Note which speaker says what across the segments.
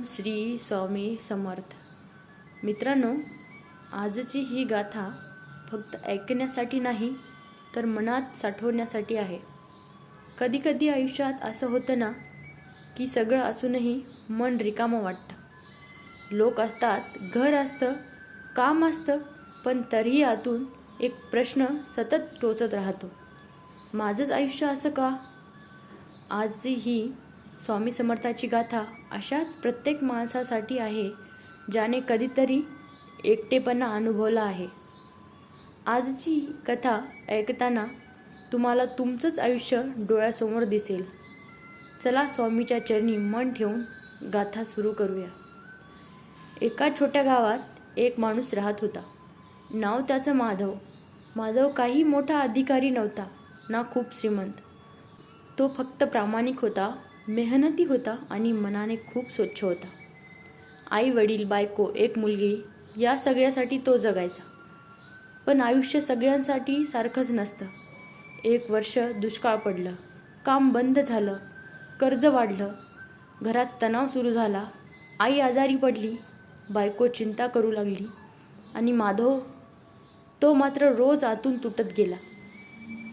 Speaker 1: श्री स्वामी समर्थ. मित्रांनो, आजची ही गाथा फक्त ऐकण्यासाठी नाही तर मनात साठवण्यासाठी आहे. कधी कधी आयुष्यात असं होतं ना की सगळं असूनही मन रिकामं वाटतं. लोक असतात, घर असतं, काम असतं, पण तरीही आतून एक प्रश्न सतत टोचत राहतो. माझंच आयुष्य असं का? आजची ही स्वामी समर्थाची गाथा अशाच प्रत्येक माणसासाठी आहे ज्याने कधीतरी एकटेपणा अनुभवला आहे. आजची कथा ऐकताना तुम्हाला तुमचंच आयुष्य डोळ्यासमोर दिसेल. चला स्वामीच्या चरणी मन ठेवून गाथा सुरू करूया. एका छोट्या गावात एक माणूस राहत होता. नाव त्याचं माधव. माधव काही मोठा अधिकारी नव्हता, ना खूप श्रीमंत. तो फक्त प्रामाणिक होता, मेहनती होता आणि मनाने खूप स्वच्छ होता. आई वडील, बायको, एक मुलगी या सगळ्यासाठी तो जगायचा. पण आयुष्य सगळ्यांसाठी सारखंच नसतं. एक वर्ष दुष्काळ पडलं, काम बंद झालं, कर्ज वाढलं, घरात तणाव सुरू झाला, आई आजारी पडली, बायको चिंता करू लागली आणि माधव तो मात्र रोज आतून तुटत गेला.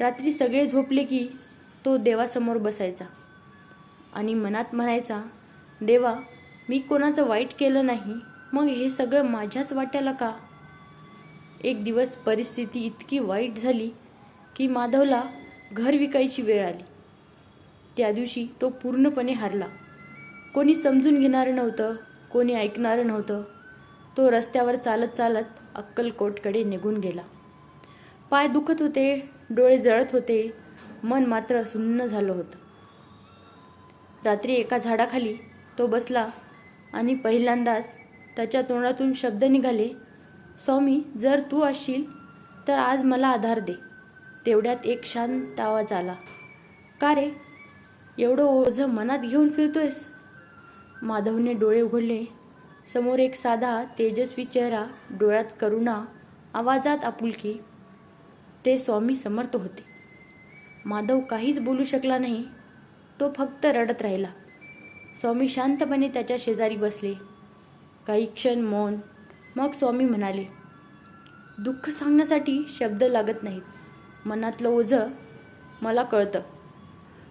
Speaker 1: रात्री सगळे झोपले की तो देवासमोर बसायचा आणि मनात म्हणायचा, देवा, मी कोणाचं वाईट केलं नाही, मग हे सगळं माझ्याच वाट्याला का? एक दिवस परिस्थिती इतकी वाईट झाली की माधवला घर विकायची वेळ आली. त्या दिवशी तो पूर्णपणे हारला. कोणी समजून घेणारं नव्हतं, कोणी ऐकणारं नव्हतं. तो रस्त्यावर चालत चालत अक्कलकोटकडे निघून गेला. पाय दुखत होते, डोळे जळत होते, मन मात्र सुन्न झालं होतं. रात्री एका झाडाखाली तो बसला आणि पहिल्यांदाच त्याच्या तोंडातून शब्द निघाले, स्वामी, जर तू असशील तर आज मला आधार दे. तेवढ्यात एक शांत आवाज आला, का रे, एवढं ओझं मनात घेऊन फिरतोयस? माधवने डोळे उघडले. समोर एक साधा तेजस्वी चेहरा, डोळ्यात करुणा, आवाजात आपुलकी. ते स्वामी समर्थ होते. माधव काहीच बोलू शकला नाही. तो फक्त रडत राहिला. स्वामी शांतपणे त्याच्या शेजारी बसले. काही क्षण मौन. मग स्वामी म्हणाले, दुःख सांगण्यासाठी शब्द लागत नाहीत. मनातलं ओझं मला कळतं.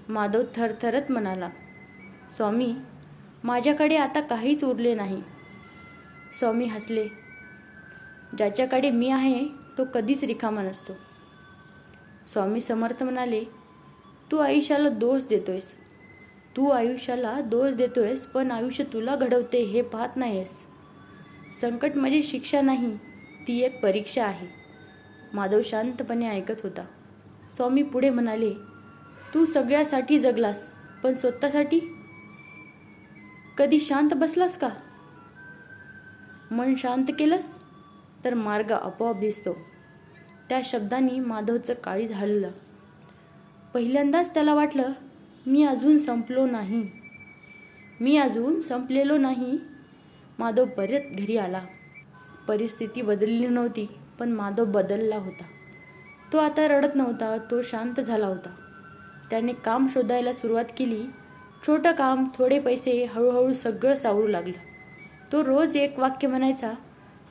Speaker 1: माधव थरथरत म्हणाला, स्वामी, माझ्याकडे आता काहीच उरले नाही. स्वामी हसले. ज्याच्याकडे मी आहे तो कधीच रिकामा नसतो. स्वामी समर्थ म्हणाले, तू आयुष्याला दोष देतोयस. तू आयुष्याला दोष देतोयस, पण आयुष्य तुला घडवते हे पाहत नाहीस. संकट म्हणजे शिक्षा नाही, ती एक परीक्षा आहे. माधव शांतपणे ऐकत होता. स्वामी पुढे म्हणाले, तू सगळ्यासाठी जगलास, पण स्वतःसाठी कधी शांत बसलास का? मन शांत केलंस तर मार्ग आपोआप दिसतो. त्या शब्दांनी माधवचं काळीज हललं. पहिल्यांदाच त्याला वाटलं, मी अजून संपलो नाही. मी अजून संपलेलो नाही. माधव परत घरी आला. परिस्थिती बदलली नव्हती, पण माधव बदलला होता. तो आता रडत नव्हता, तो शांत झाला होता. त्याने काम शोधायला सुरुवात केली. छोटं काम, थोडे पैसे, हळूहळू सगळं सावरू लागलं. तो रोज एक वाक्य म्हणायचा,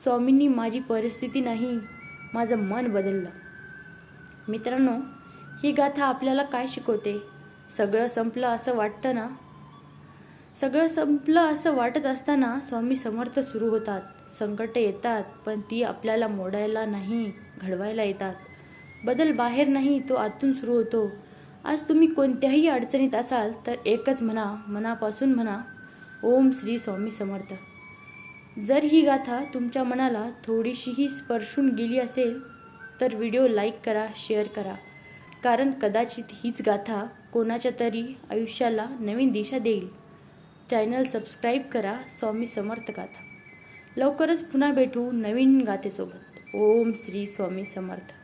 Speaker 1: स्वामींनी माझी परिस्थिती नाही, माझं मन बदललं. मित्रांनो, ही गाथा आपल्याला काय शिकवते? सगळं संपलं असं वाटतं ना? सगळं संपलं असं वाटत असताना स्वामी समर्थ सुरू होतात. संकटे येतात, पण ती आपल्याला मोडायला नाही, घडवायला येतात. बदल बाहेर नाही, तो आतून सुरू होतो. आज तुम्ही कोणत्याही अडचणीत असाल तर एकच म्हणा, मनापासून म्हणा, ओम श्री स्वामी समर्थ. जर ही गाथा तुमच्या मनाला थोडीशीही स्पर्शून गेली असेल तर व्हिडिओ लाईक करा, शेअर करा. कारण कदाचित हीच गाथा कोणाच्या तरी आयुष्याला नवीन दिशा देईल. चॅनल सबस्क्राईब करा. स्वामी समर्थ गाथा. लवकरच पुन्हा भेटू नवीन गाथेसोबत. ओम श्री स्वामी समर्थ.